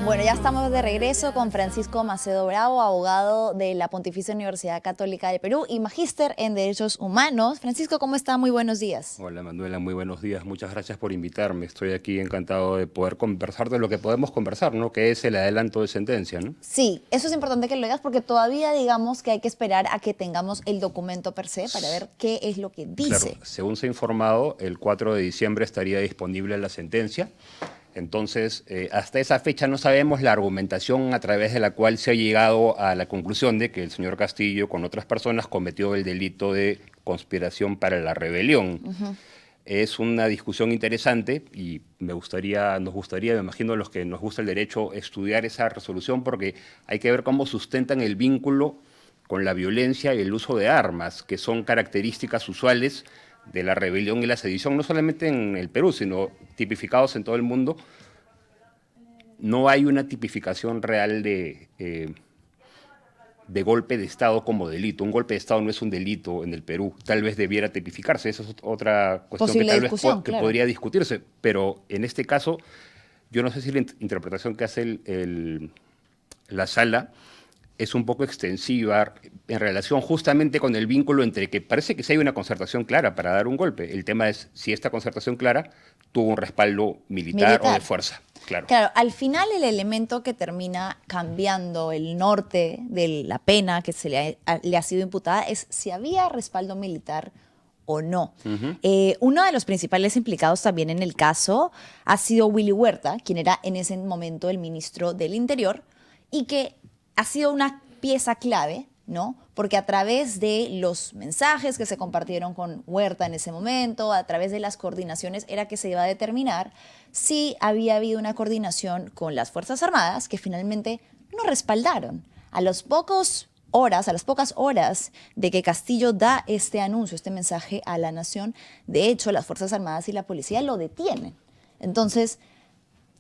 Bueno, ya estamos de regreso con Francisco Macedo Bravo, abogado de la Pontificia Universidad Católica del Perú y magíster en Derechos Humanos. Francisco, ¿cómo está? Muy buenos días. Hola Manuela, muy buenos días. Muchas gracias por invitarme. Estoy aquí encantado de poder conversar de lo que podemos conversar, ¿no? Que es el adelanto de sentencia, ¿no? Sí, eso es importante que lo digas porque todavía digamos que hay que esperar a que tengamos el documento per se para ver qué es lo que Claro, dice. según se ha informado, el 4 de diciembre estaría disponible la sentencia. Entonces, hasta esa fecha no sabemos la argumentación a través de la cual se ha llegado a la conclusión de que el señor Castillo con otras personas cometió el delito de conspiración para la rebelión. Es una discusión interesante y nos gustaría, me imagino a los que nos gusta el derecho, estudiar esa resolución porque hay que ver cómo sustentan el vínculo con la violencia y el uso de armas, que son características usuales de la rebelión y la sedición, no solamente en el Perú, sino tipificados en todo el mundo. No hay una tipificación real de golpe de Estado como delito. Un golpe de Estado no es un delito en el Perú. Tal vez debiera tipificarse. Esa es otra cuestión que Posible tal vez discusión, que claro. podría discutirse. Pero en este caso, yo no sé si la interpretación que hace la sala es un poco extensiva en relación justamente con el vínculo entre que parece que sí hay una concertación clara para dar un golpe. El tema es si esta concertación clara tuvo un respaldo militar o de fuerza. Claro. Claro, al final el elemento que termina cambiando el norte de la pena que le ha sido imputada es si había respaldo militar o no. Uno de los principales implicados también en el caso ha sido Willy Huerta, quien era en ese momento el ministro del Interior y que ha sido una pieza clave, ¿no? Porque a través de los mensajes que se compartieron con Huerta en ese momento, a través de las coordinaciones, era que se iba a determinar si había habido una coordinación con las Fuerzas Armadas que finalmente no respaldaron. A las pocas horas de que Castillo da este anuncio, este mensaje a la nación, de hecho, las Fuerzas Armadas y la policía lo detienen. Entonces,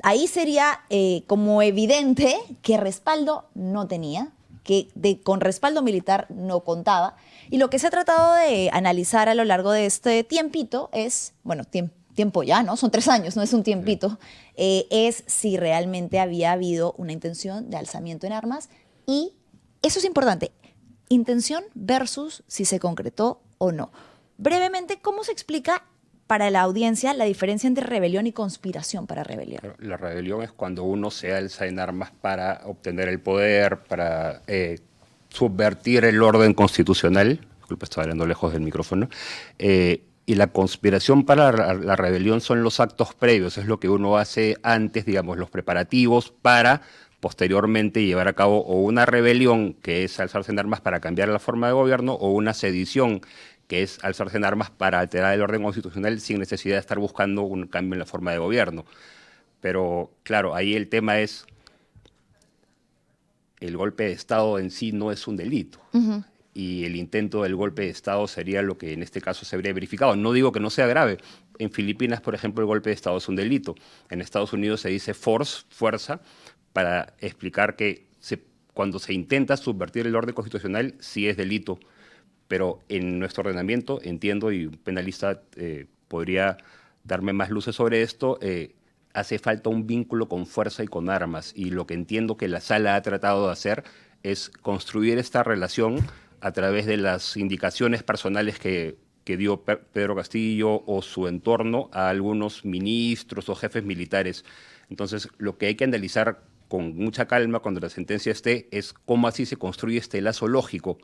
ahí sería como evidente que respaldo no tenía, que con respaldo militar no contaba. Y lo que se ha tratado de analizar a lo largo de este tiempito es, bueno, tiempo ya, ¿no? Son 3 años, no es un tiempito, es si realmente había habido una intención de alzamiento en armas y eso es importante, intención versus si se concretó o no. Brevemente, ¿cómo se explica para la audiencia la diferencia entre rebelión y conspiración para rebelión? La rebelión es cuando uno se alza en armas para obtener el poder, para subvertir el orden constitucional. Disculpa, estaba hablando lejos del micrófono. Y la conspiración para la rebelión son los actos previos, es lo que uno hace antes, digamos, los preparativos para posteriormente llevar a cabo o una rebelión, que es alzarse en armas para cambiar la forma de gobierno, o una sedición, que es alzarse en armas para alterar el orden constitucional sin necesidad de estar buscando un cambio en la forma de gobierno. Pero claro, ahí el tema es, el golpe de Estado en sí no es un delito. Y el intento del golpe de Estado sería lo que en este caso se habría verificado. No digo que no sea grave. En Filipinas, por ejemplo, el golpe de Estado es un delito. En Estados Unidos se dice fuerza, para explicar que cuando se intenta subvertir el orden constitucional sí es delito. Pero en nuestro ordenamiento, entiendo, y un penalista podría darme más luces sobre esto, hace falta un vínculo con fuerza y con armas. Y lo que entiendo que la sala ha tratado de hacer es construir esta relación a través de las indicaciones personales que dio Pedro Castillo o su entorno a algunos ministros o jefes militares. Entonces, lo que hay que analizar con mucha calma cuando la sentencia esté es cómo así se construye este lazo lógico.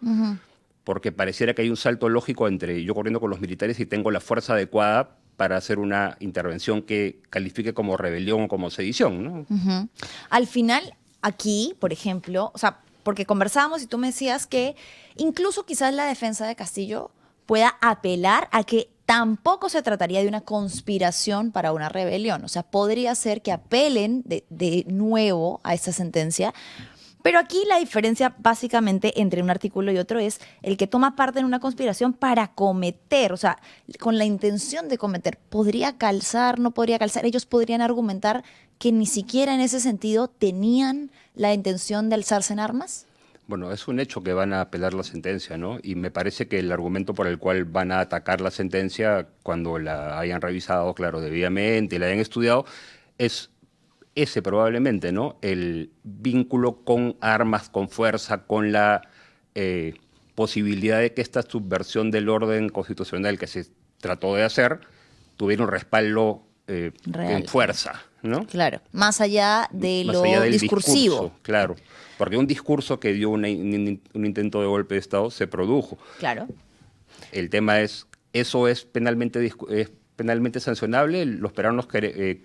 Porque pareciera que hay un salto lógico entre yo corriendo con los militares y tengo la fuerza adecuada para hacer una intervención que califique como rebelión o como sedición, ¿no? Al final, aquí, por ejemplo, o sea, porque conversábamos y tú me decías que incluso quizás la defensa de Castillo pueda apelar a que tampoco se trataría de una conspiración para una rebelión. O sea, podría ser que apelen de nuevo a esta sentencia. Pero aquí la diferencia básicamente entre un artículo y otro es el que toma parte en una conspiración para cometer, o sea, con la intención de cometer. ¿Podría calzar? ¿No podría calzar? Ellos podrían argumentar que ni siquiera en ese sentido tenían la intención de alzarse en armas. Bueno, es un hecho que van a apelar la sentencia, ¿no? Y me parece que el argumento por el cual van a atacar la sentencia, cuando la hayan revisado, claro, debidamente, y la hayan estudiado, es ese probablemente, ¿no? El vínculo con armas, con fuerza, con la posibilidad de que esta subversión del orden constitucional que se trató de hacer tuviera un respaldo Real. en fuerza, ¿no? Claro, más allá de Más lo allá del discursivo. discurso, claro. Porque un discurso que dio un intento de golpe de Estado se produjo. Claro. El tema es, ¿eso es penalmente sancionable? Los peruanos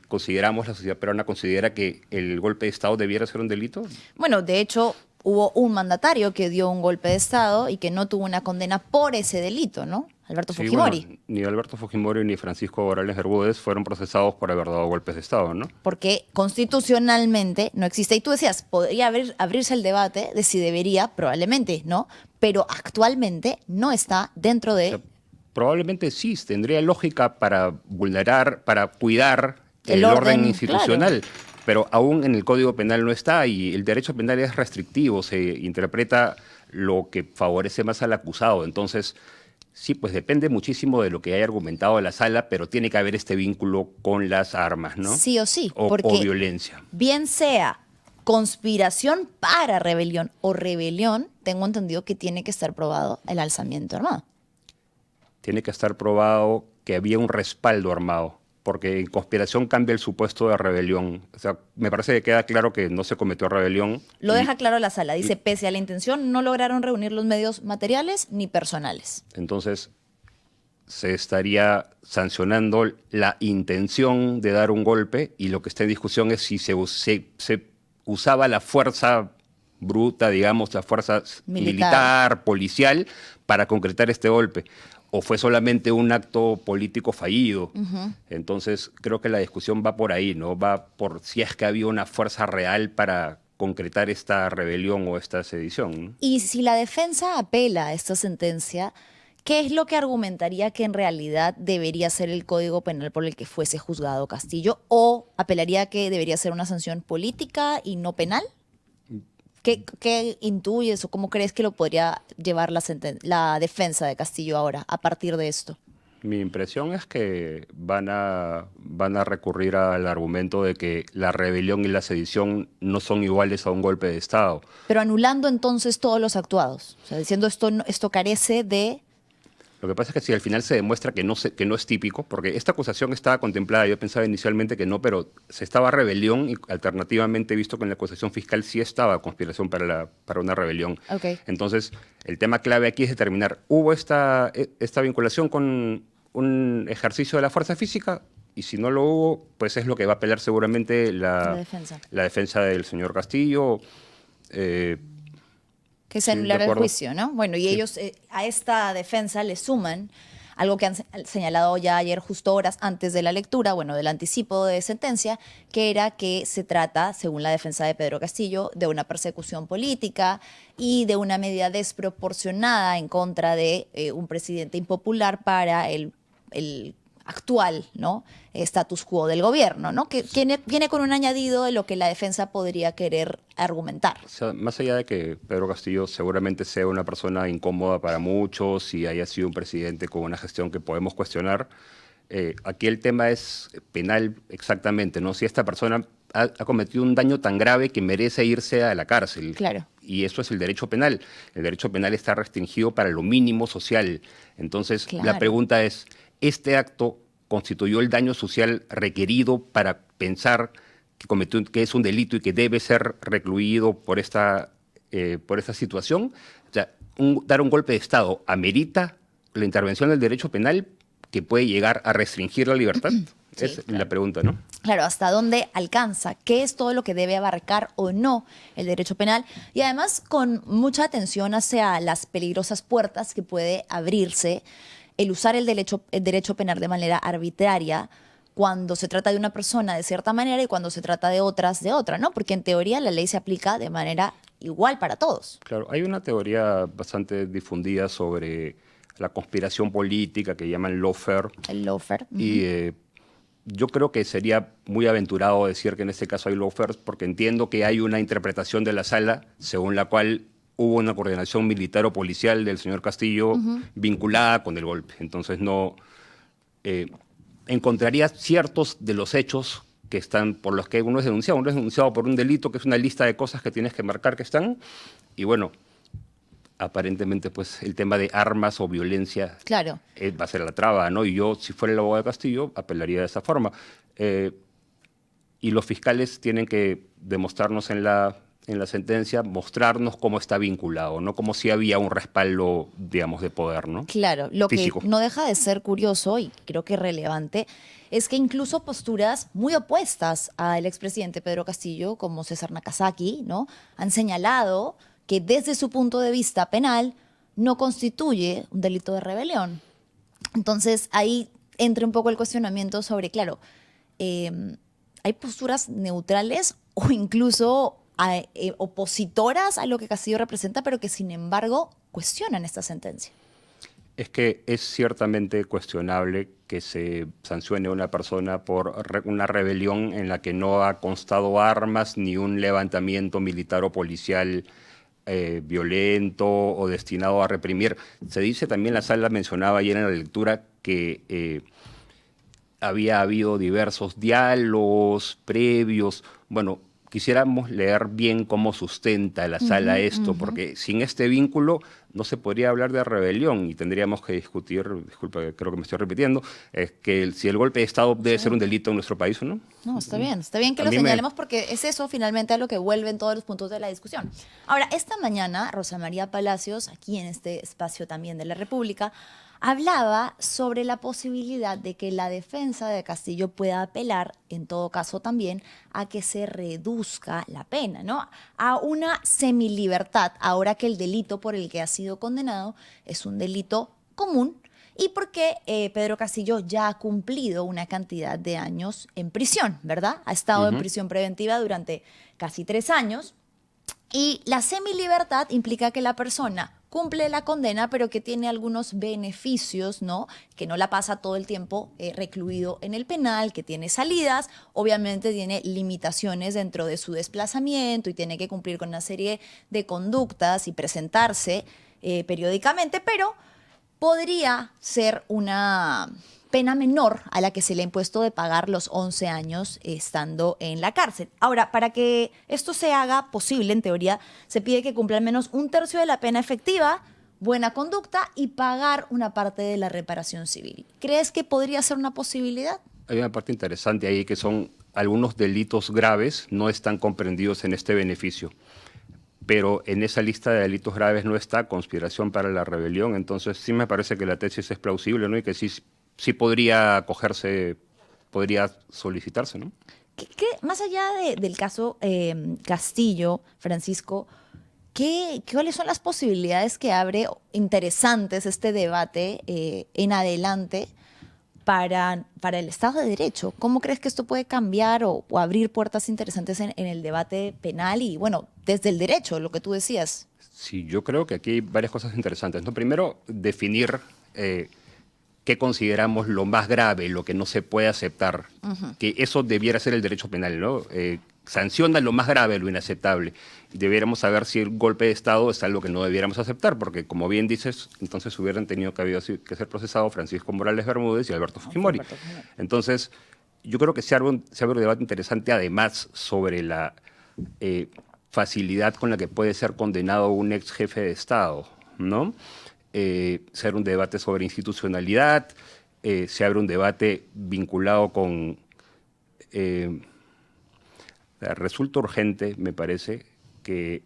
consideramos, la sociedad peruana considera que el golpe de Estado debiera ser un delito. Bueno, de hecho, hubo un mandatario que dio un golpe de Estado y que no tuvo una condena por ese delito, ¿no? Alberto Sí, Fujimori. bueno, ni Alberto Fujimori ni Francisco Morales Bermúdez fueron procesados por haber dado golpes de Estado, ¿no? Porque constitucionalmente no existe. Y tú decías, podría abrirse el debate de si debería, probablemente, ¿no? Pero actualmente no está dentro de... O sea, probablemente sí, tendría lógica para vulnerar, para cuidar el orden institucional. Claro. Pero aún en el Código Penal no está y el derecho penal es restrictivo, se interpreta lo que favorece más al acusado. Entonces, sí, pues depende muchísimo de lo que haya argumentado la sala, pero tiene que haber este vínculo con las armas, ¿no? Sí o sí. O violencia. Bien sea conspiración para rebelión o rebelión, tengo entendido que tiene que estar probado el alzamiento armado. Tiene que estar probado que había un respaldo armado, porque en conspiración cambia el supuesto de rebelión. O sea, me parece que queda claro que no se cometió rebelión. Lo deja claro la sala. Dice, pese a la intención, no lograron reunir los medios materiales ni personales. Entonces, se estaría sancionando la intención de dar un golpe y lo que está en discusión es si se usaba la fuerza bruta, digamos, la fuerza militar, policial, para concretar este golpe. O fue solamente un acto político fallido. Entonces, creo que la discusión va por ahí, ¿no? Va por si es que había una fuerza real para concretar esta rebelión o esta sedición, ¿no? Y si la defensa apela a esta sentencia, ¿qué es lo que argumentaría que en realidad debería ser el Código Penal por el que fuese juzgado Castillo? ¿O apelaría que debería ser una sanción política y no penal? ¿Qué intuyes o cómo crees que lo podría llevar la defensa de Castillo ahora, a partir de esto? Mi impresión es que van a recurrir al argumento de que la rebelión y la sedición no son iguales a un golpe de Estado. Pero anulando entonces todos los actuados, o sea, diciendo esto carece de... Lo que pasa es que si al final se demuestra que no es típico, porque esta acusación estaba contemplada, yo pensaba inicialmente que no, pero se estaba rebelión y alternativamente visto que en la acusación fiscal sí estaba conspiración para una rebelión. Okay. Entonces, el tema clave aquí es determinar, ¿hubo esta vinculación con un ejercicio de la fuerza física? Y si no lo hubo, pues es lo que va a apelar seguramente la defensa del señor Castillo. Que se anulara el juicio, ¿no? Bueno, y ellos a esta defensa le suman algo que han señalado ya ayer, justo horas antes de la lectura, bueno, del anticipo de sentencia, que era que se trata, según la defensa de Pedro Castillo, de una persecución política y de una medida desproporcionada en contra de un presidente impopular para el actual, ¿no? Status quo del gobierno, ¿no? Que viene con un añadido de lo que la defensa podría querer argumentar. O sea, más allá de que Pedro Castillo seguramente sea una persona incómoda para muchos y haya sido un presidente con una gestión que podemos cuestionar, aquí el tema es penal exactamente, ¿no? Si esta persona ha cometido un daño tan grave que merece irse a la cárcel. Claro. Y eso es el derecho penal. El derecho penal está restringido para lo mínimo social. Entonces, claro, la pregunta es, ¿este acto constituyó el daño social requerido para pensar que es un delito y que debe ser recluido por esta situación? O sea, dar un golpe de Estado amerita la intervención del derecho penal que puede llegar a restringir la libertad. Sí, es claro, la pregunta, ¿no? Claro, ¿hasta dónde alcanza? ¿Qué es todo lo que debe abarcar o no el derecho penal? Y además con mucha atención hacia las peligrosas puertas que puede abrirse el usar el derecho penal de manera arbitraria cuando se trata de una persona de cierta manera y cuando se trata de otras de otra, ¿no? Porque en teoría la ley se aplica de manera igual para todos. Claro, hay una teoría bastante difundida sobre la conspiración política que llaman lawfare. El lawfare. Y yo creo que sería muy aventurado decir que en este caso hay lawfare porque entiendo que hay una interpretación de la sala según la cual hubo una coordinación militar o policial del señor Castillo vinculada con el golpe. Entonces no encontraría ciertos de los hechos que están, por los que uno es denunciado por un delito, que es una lista de cosas que tienes que marcar que están, y bueno, aparentemente pues el tema de armas o violencia Claro. va a ser la traba, ¿no? Y yo, si fuera el abogado de Castillo, apelaría de esa forma. Y los fiscales tienen que demostrarnos en la sentencia, mostrarnos cómo está vinculado, ¿no? Como si había un respaldo, digamos, de poder, ¿no? Claro, lo Físico. que no deja de ser curioso y creo que relevante es que incluso posturas muy opuestas al expresidente Pedro Castillo, como César Nakazaki, ¿no? Han señalado que desde su punto de vista penal no constituye un delito de rebelión. Entonces ahí entra un poco el cuestionamiento sobre, claro, hay posturas neutrales o incluso opositoras a lo que Castillo representa, pero que sin embargo cuestionan esta sentencia. Es que es ciertamente cuestionable que se sancione a una persona por una rebelión en la que no ha constado armas ni un levantamiento militar o policial violento o destinado a reprimir. Se dice también, la sala mencionaba ayer en la lectura, que había habido diversos diálogos previos. Bueno, quisiéramos leer bien cómo sustenta la sala esto, porque sin este vínculo no se podría hablar de rebelión y tendríamos que discutir, disculpa, creo que me estoy repitiendo, es que si el golpe de Estado debe ser un delito en nuestro país o no. No, está bien que A lo mí señalemos porque es eso finalmente a lo que vuelven todos los puntos de la discusión. Ahora, esta mañana Rosa María Palacios, aquí en este espacio también de la República, hablaba sobre la posibilidad de que la defensa de Castillo pueda apelar, en todo caso también, a que se reduzca la pena, ¿no? A una semilibertad, ahora que el delito por el que ha sido condenado es un delito común y porque Pedro Castillo ya ha cumplido una cantidad de años en prisión, ¿verdad? Ha estado en prisión preventiva durante casi 3 años. Y la semilibertad implica que la persona cumple la condena, pero que tiene algunos beneficios, ¿no? Que no la pasa todo el tiempo recluido en el penal, que tiene salidas, obviamente tiene limitaciones dentro de su desplazamiento y tiene que cumplir con una serie de conductas y presentarse periódicamente, pero podría ser una pena menor a la que se le ha impuesto de pagar los 11 años estando en la cárcel. Ahora, para que esto se haga posible, en teoría, se pide que cumpla al menos 1/3 de la pena efectiva, buena conducta y pagar una parte de la reparación civil. ¿Crees que podría ser una posibilidad? Hay una parte interesante ahí, que son algunos delitos graves no están comprendidos en este beneficio. Pero en esa lista de delitos graves no está conspiración para la rebelión, entonces sí me parece que la tesis es plausible, ¿no? Y que sí podría acogerse, podría solicitarse, ¿no? Más allá del caso Castillo, Francisco, ¿cuáles son las posibilidades que abre interesantes este debate en adelante para el Estado de Derecho? ¿Cómo crees que esto puede cambiar o abrir puertas interesantes en el debate penal y, bueno, desde el derecho, lo que tú decías? Sí, yo creo que aquí hay varias cosas interesantes, ¿no? Primero, definir qué consideramos lo más grave, lo que no se puede aceptar, que eso debiera ser el derecho penal, ¿no? Sanciona lo más grave, lo inaceptable. Y debiéramos saber si el golpe de Estado es algo que no debiéramos aceptar, porque como bien dices, entonces hubieran tenido que ser procesados Francisco Morales Bermúdez y Alberto Fujimori. Entonces, yo creo que se abre un debate interesante además sobre la facilidad con la que puede ser condenado un ex jefe de Estado, ¿no? Ser un debate sobre institucionalidad, se abre un debate vinculado con... resulta urgente, me parece, que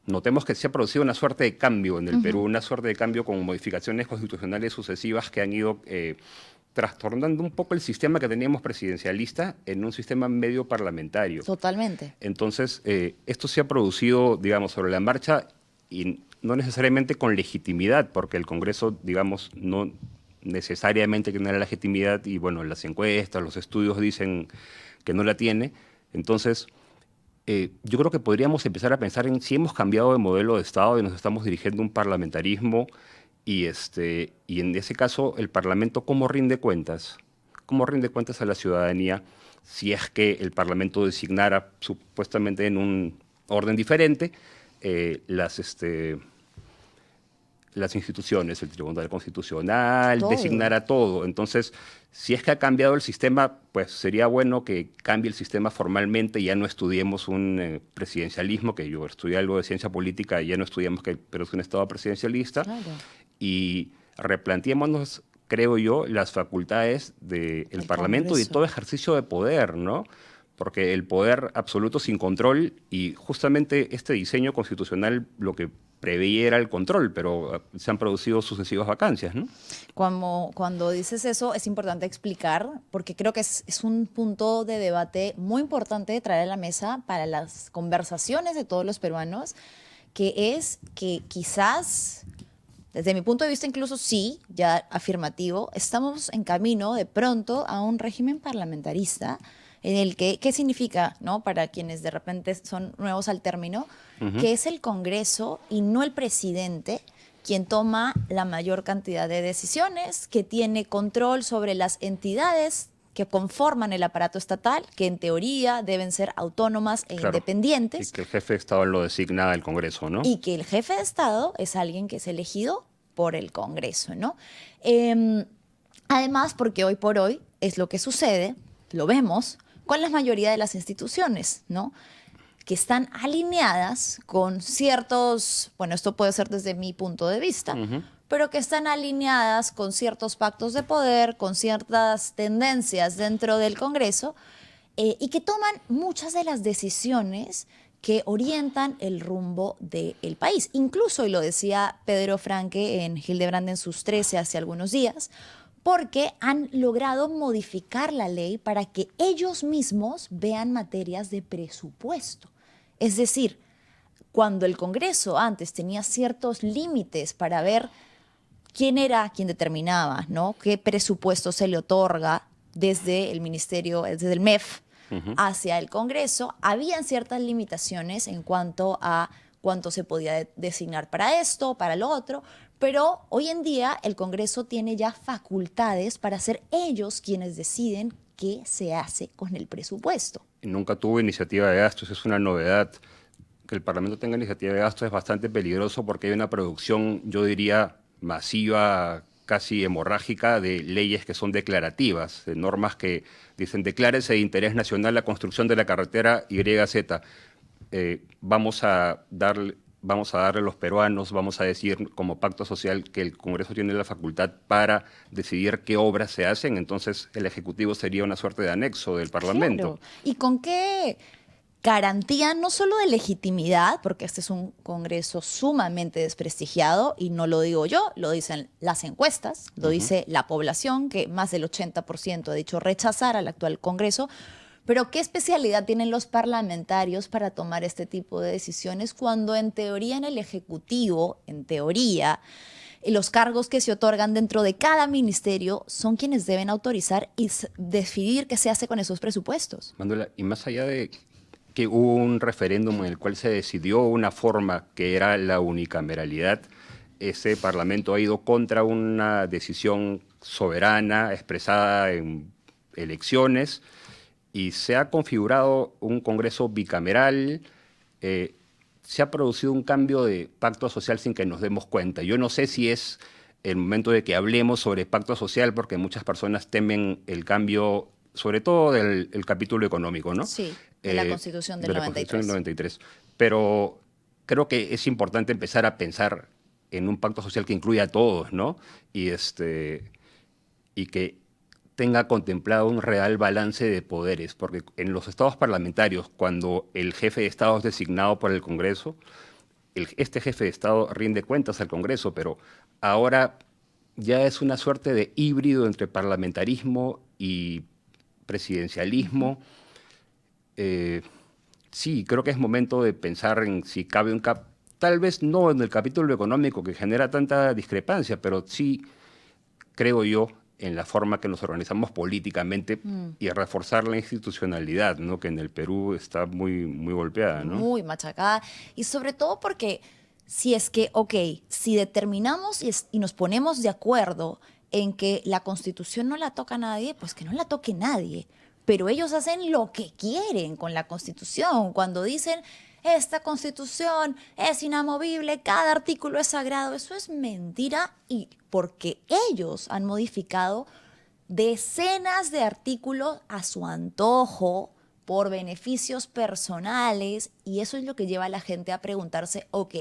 notemos que se ha producido una suerte de cambio en el Perú, una suerte de cambio con modificaciones constitucionales sucesivas que han ido trastornando un poco el sistema que teníamos presidencialista en un sistema medio parlamentario. Totalmente. Entonces, esto se ha producido, digamos, sobre la marcha y no necesariamente con legitimidad, porque el Congreso, digamos, no necesariamente tiene la legitimidad y, bueno, las encuestas, los estudios dicen que no la tiene. Entonces, yo creo que podríamos empezar a pensar en si hemos cambiado de modelo de Estado y nos estamos dirigiendo a un parlamentarismo y en ese caso, el Parlamento, ¿cómo rinde cuentas? ¿Cómo rinde cuentas a la ciudadanía si es que el Parlamento designara supuestamente en un orden diferente las instituciones, el Tribunal Constitucional, Todo. designar a todo. Entonces, si es que ha cambiado el sistema, pues sería bueno que cambie el sistema formalmente y ya no estudiemos un presidencialismo, que yo estudié algo de ciencia política y ya no estudiamos que el Perú es un Estado presidencialista, Claro. y replanteémonos, creo yo, las facultades del Parlamento y Congreso. todo ejercicio de poder, ¿no? Porque el poder absoluto sin control, y justamente este diseño constitucional lo que preveía era el control, pero se han producido sucesivas vacancias, ¿no? Cuando dices eso, es importante explicar, porque creo que es un punto de debate muy importante de traer a la mesa para las conversaciones de todos los peruanos, que es que quizás, desde mi punto de vista incluso sí, ya afirmativo, estamos en camino de pronto a un régimen parlamentarista en el que, ¿qué significa, no? Para quienes de repente son nuevos al término, que es el Congreso y no el presidente quien toma la mayor cantidad de decisiones, que tiene control sobre las entidades que conforman el aparato estatal, que en teoría deben ser autónomas e Claro. independientes, Y que el jefe de Estado lo designa el Congreso, ¿no? y que el jefe de Estado es alguien que es elegido por el Congreso, ¿no? Además, porque hoy por hoy es lo que sucede, lo vemos, con la mayoría de las instituciones, ¿no? Que están alineadas con ciertos, bueno, esto puede ser desde mi punto de vista, pero que están alineadas con ciertos pactos de poder, con ciertas tendencias dentro del Congreso, y que toman muchas de las decisiones que orientan el rumbo del país. Incluso, y lo decía Pedro Franque en Hildebrand en sus 13 hace algunos días, porque han logrado modificar la ley para que ellos mismos vean materias de presupuesto. Es decir, cuando el Congreso antes tenía ciertos límites para ver quién era quien determinaba, ¿no? Qué presupuesto se le otorga desde el ministerio, desde el MEF hacia el Congreso, habían ciertas limitaciones en cuanto a cuánto se podía designar para esto, para lo otro, pero hoy en día el Congreso tiene ya facultades para ser ellos quienes deciden qué se hace con el presupuesto. Y nunca tuvo iniciativa de gastos, es una novedad. Que el Parlamento tenga iniciativa de gastos es bastante peligroso porque hay una producción, yo diría, masiva, casi hemorrágica, de leyes que son declarativas, de normas que dicen declárese de interés nacional la construcción de la carretera YZ. Vamos a darle a los peruanos, vamos a decir como pacto social que el Congreso tiene la facultad para decidir qué obras se hacen, entonces el Ejecutivo sería una suerte de anexo del Parlamento. Claro. ¿Y con qué garantía no solo de legitimidad, porque este es un Congreso sumamente desprestigiado, y no lo digo yo, lo dicen las encuestas, lo dice la población, que más del 80% ha dicho rechazar al actual Congreso? Pero ¿qué especialidad tienen los parlamentarios para tomar este tipo de decisiones cuando en teoría en el Ejecutivo, en teoría, los cargos que se otorgan dentro de cada ministerio son quienes deben autorizar y decidir qué se hace con esos presupuestos? Manuela, y más allá de que hubo un referéndum en el cual se decidió una forma que era la unicameralidad, ese Parlamento ha ido contra una decisión soberana expresada en elecciones y se ha configurado un Congreso bicameral. Se ha producido un cambio de pacto social sin que nos demos cuenta. Yo no sé si es el momento de que hablemos sobre pacto social porque muchas personas temen el cambio, sobre todo del el capítulo económico, ¿no? Sí, de la Constitución del 93. Constitución del 93. Pero creo que es importante empezar a pensar en un pacto social que incluya a todos, ¿no? Y que tenga contemplado un real balance de poderes, porque en los estados parlamentarios, cuando el jefe de Estado es designado por el Congreso, este jefe de Estado rinde cuentas al Congreso, pero ahora ya es una suerte de híbrido entre parlamentarismo y presidencialismo. Sí, creo que es momento de pensar en si cabe tal vez no en el capítulo económico que genera tanta discrepancia, pero sí, creo yo, en la forma que nos organizamos políticamente y reforzar la institucionalidad, ¿no? Que en el Perú está muy, muy golpeada, ¿no? Muy machacada. Y sobre todo porque si es que, ok, si determinamos y nos ponemos de acuerdo en que la Constitución no la toca a nadie, pues que no la toque nadie. Pero ellos hacen lo que quieren con la Constitución. Cuando dicen esta Constitución es inamovible, cada artículo es sagrado. Eso es mentira, y porque ellos han modificado decenas de artículos a su antojo por beneficios personales, y eso es lo que lleva a la gente a preguntarse, ok,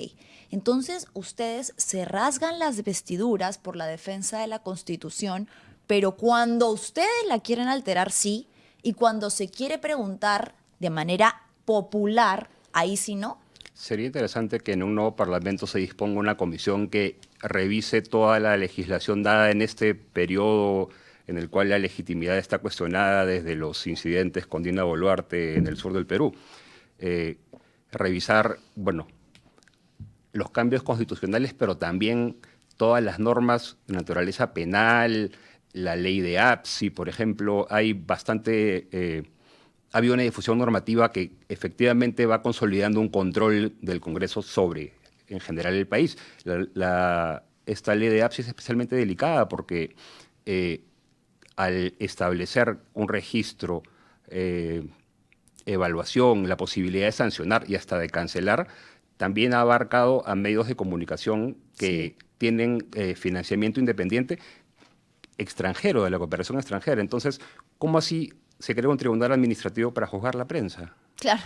entonces ustedes se rasgan las vestiduras por la defensa de la Constitución, pero cuando ustedes la quieren alterar, sí, y cuando se quiere preguntar de manera popular, ahí sí no. Sería interesante que en un nuevo Parlamento se disponga una comisión que revise toda la legislación dada en este periodo en el cual la legitimidad está cuestionada desde los incidentes con Dina Boluarte en el sur del Perú. Revisar, bueno, los cambios constitucionales, pero también todas las normas de naturaleza penal, la ley de APSI, por ejemplo. Hay bastante... ha habido una difusión normativa que efectivamente va consolidando un control del Congreso sobre, en general, el país. Esta ley de APSI es especialmente delicada porque al establecer un registro, evaluación, la posibilidad de sancionar y hasta de cancelar, también ha abarcado a medios de comunicación que tienen financiamiento independiente extranjero, de la cooperación extranjera. Entonces, ¿cómo así se crea un tribunal administrativo para juzgar la prensa? Claro,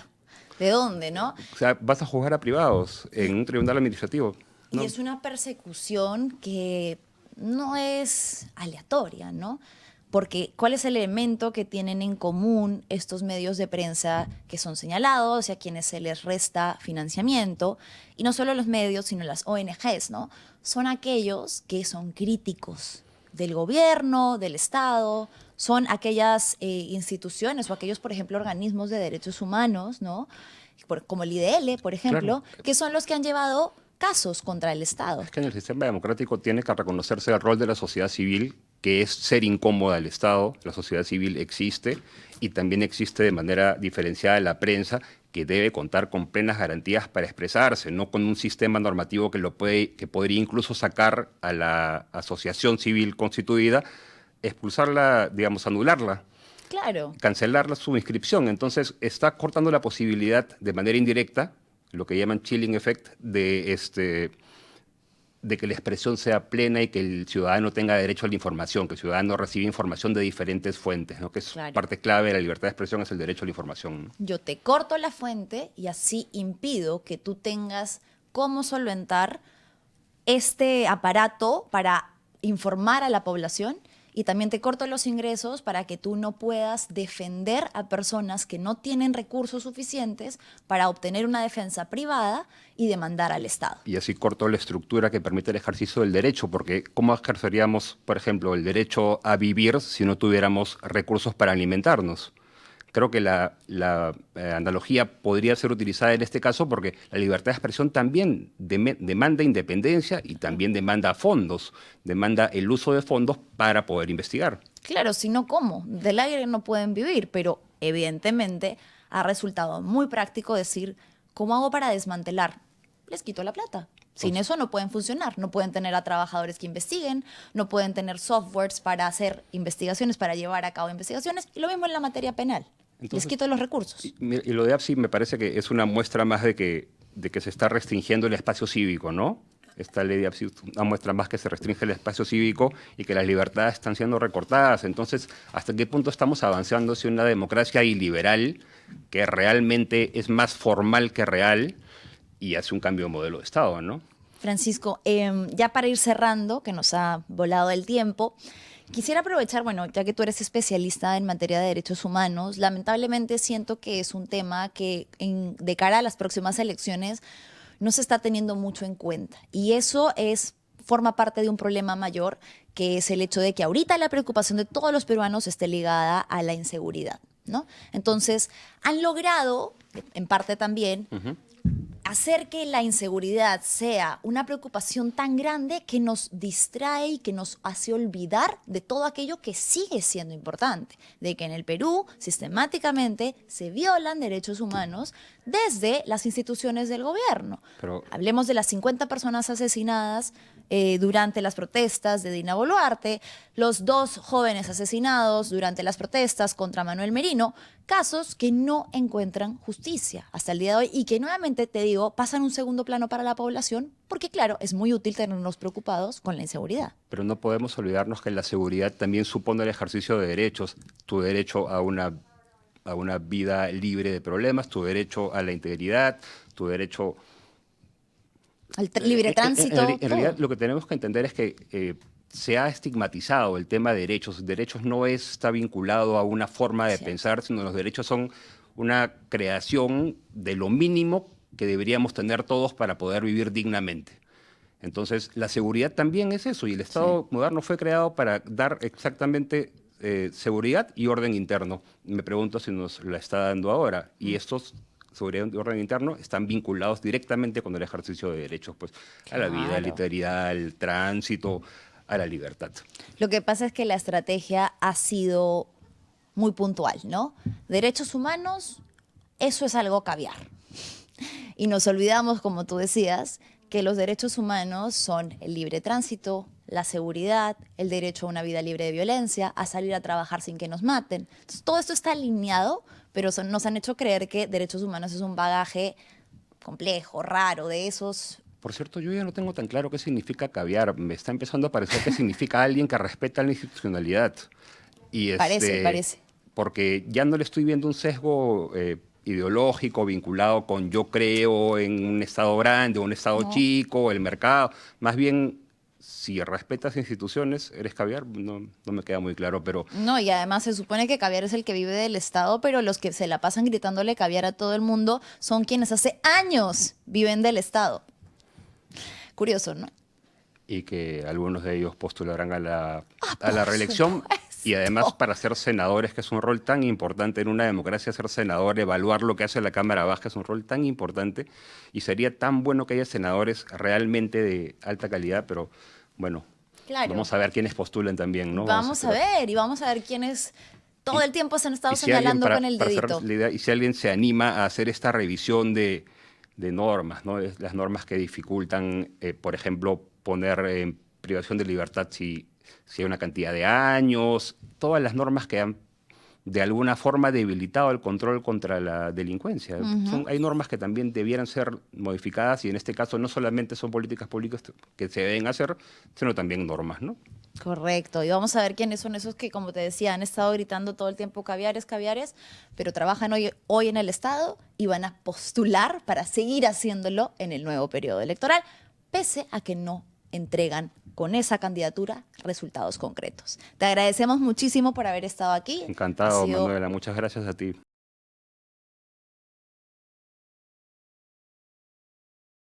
¿de dónde, no? O sea, vas a juzgar a privados en un tribunal administrativo, ¿no? Y es una persecución que no es aleatoria, ¿no? Porque ¿cuál es el elemento que tienen en común estos medios de prensa que son señalados y a quienes se les resta financiamiento? Y no solo los medios, sino las ONGs, ¿no? Son aquellos que son críticos del gobierno, del Estado, son aquellas instituciones o aquellos, por ejemplo, organismos de derechos humanos, ¿no? Como el IDL, por ejemplo, claro, que son los que han llevado casos contra el Estado. Es que en el sistema democrático tiene que reconocerse el rol de la sociedad civil, que es ser incómoda al Estado. La sociedad civil existe y también existe de manera diferenciada la prensa, que debe contar con plenas garantías para expresarse, no con un sistema normativo que podría incluso sacar a la asociación civil constituida, expulsarla, digamos, anularla. Claro. Cancelar su inscripción. Entonces, está cortando la posibilidad de manera indirecta, lo que llaman chilling effect, de que la expresión sea plena y que el ciudadano tenga derecho a la información, que el ciudadano reciba información de diferentes fuentes, ¿no? Que es parte clave de la libertad de expresión, es el derecho a la información. Yo te corto la fuente y así impido que tú tengas cómo solventar este aparato para informar a la población, y también te corto los ingresos para que tú no puedas defender a personas que no tienen recursos suficientes para obtener una defensa privada y demandar al Estado. Y así corto la estructura que permite el ejercicio del derecho, porque ¿cómo ejerceríamos, por ejemplo, el derecho a vivir si no tuviéramos recursos para alimentarnos? Creo que la analogía podría ser utilizada en este caso porque la libertad de expresión también demanda independencia y también demanda fondos, demanda el uso de fondos para poder investigar. Claro, si no, ¿cómo? Del aire no pueden vivir, pero evidentemente ha resultado muy práctico decir, ¿cómo hago para desmantelar? Les quito la plata. Sin eso no pueden funcionar, no pueden tener a trabajadores que investiguen, no pueden tener softwares para hacer investigaciones, para llevar a cabo investigaciones, y lo mismo en la materia penal. Entonces, les quito los recursos. Y lo de APSI me parece que es una muestra más de que se está restringiendo el espacio cívico, ¿no? Esta ley de APSI es una muestra más que se restringe el espacio cívico y que las libertades están siendo recortadas. Entonces, ¿hasta qué punto estamos avanzando hacia una democracia iliberal que realmente es más formal que real y hace un cambio de modelo de Estado, ¿no? Francisco, ya para ir cerrando, que nos ha volado el tiempo, quisiera aprovechar, bueno, ya que tú eres especialista en materia de derechos humanos, lamentablemente siento que es un tema que de cara a las próximas elecciones no se está teniendo mucho en cuenta. Y eso forma parte de un problema mayor, que es el hecho de que ahorita la preocupación de todos los peruanos esté ligada a la inseguridad, ¿no? Entonces, han logrado, en parte también, hacer que la inseguridad sea una preocupación tan grande que nos distrae y que nos hace olvidar de todo aquello que sigue siendo importante, de que en el Perú sistemáticamente se violan derechos humanos desde las instituciones del gobierno. Pero, hablemos de las 50 personas asesinadas durante las protestas de Dina Boluarte, los 2 jóvenes asesinados durante las protestas contra Manuel Merino, casos que no encuentran justicia hasta el día de hoy y que nuevamente, te digo, pasan a un segundo plano para la población porque, claro, es muy útil tenernos preocupados con la inseguridad. Pero no podemos olvidarnos que la seguridad también supone el ejercicio de derechos, tu derecho a una vida libre de problemas, tu derecho a la integridad, tu derecho... Al libre tránsito. En realidad, lo que tenemos que entender es que se ha estigmatizado el tema de derechos. Derechos no está vinculado a una forma de pensar, sino los derechos son una creación de lo mínimo que deberíamos tener todos para poder vivir dignamente. Entonces, la seguridad también es eso, y el Estado moderno fue creado para dar exactamente seguridad y orden interno. Me pregunto si nos la está dando ahora. Y estos seguridad y orden interno están vinculados directamente con el ejercicio de derechos, pues, a la vida, a la integridad, al tránsito, a la libertad. Lo que pasa es que la estrategia ha sido muy puntual, ¿no? Derechos humanos, eso es algo caviar. Y nos olvidamos, como tú decías, que los derechos humanos son el libre tránsito, la seguridad, el derecho a una vida libre de violencia, a salir a trabajar sin que nos maten. Entonces, todo esto está alineado, pero nos han hecho creer que derechos humanos es un bagaje complejo, raro, de esos... Por cierto, yo ya no tengo tan claro qué significa caviar. Me está empezando a parecer que significa alguien que respeta la institucionalidad. Y Parece. Porque ya no le estoy viendo un sesgo ideológico vinculado con yo creo en un Estado grande, un Estado chico, el mercado. Más bien, si respetas instituciones, eres caviar. No me queda muy claro, pero... No, y además se supone que caviar es el que vive del Estado, pero los que se la pasan gritándole caviar a todo el mundo son quienes hace años viven del Estado. Curioso, ¿no? Y que algunos de ellos postularán a la reelección. Y además para ser senadores, que es un rol tan importante en una democracia, ser senador, evaluar lo que hace la Cámara Baja es un rol tan importante y sería tan bueno que haya senadores realmente de alta calidad, pero bueno, vamos a ver quiénes postulen también, ¿no? Vamos a ver, y vamos a ver quiénes todo el tiempo se han estado señalando con el dedito. Y si alguien se anima a hacer esta revisión de normas, ¿no? Las normas que dificultan, por ejemplo, poner en privación de libertad si hay una cantidad de años, todas las normas que han de alguna forma debilitado el control contra la delincuencia. Hay normas que también debieran ser modificadas y en este caso no solamente son políticas públicas que se deben hacer, sino también normas, ¿no? Correcto, y vamos a ver quiénes son esos que, como te decía, han estado gritando todo el tiempo caviares, caviares, pero trabajan hoy en el Estado y van a postular para seguir haciéndolo en el nuevo periodo electoral, pese a que no entregan con esa candidatura resultados concretos. Te agradecemos muchísimo por haber estado aquí. Encantado, Manuela. Muchas gracias a ti.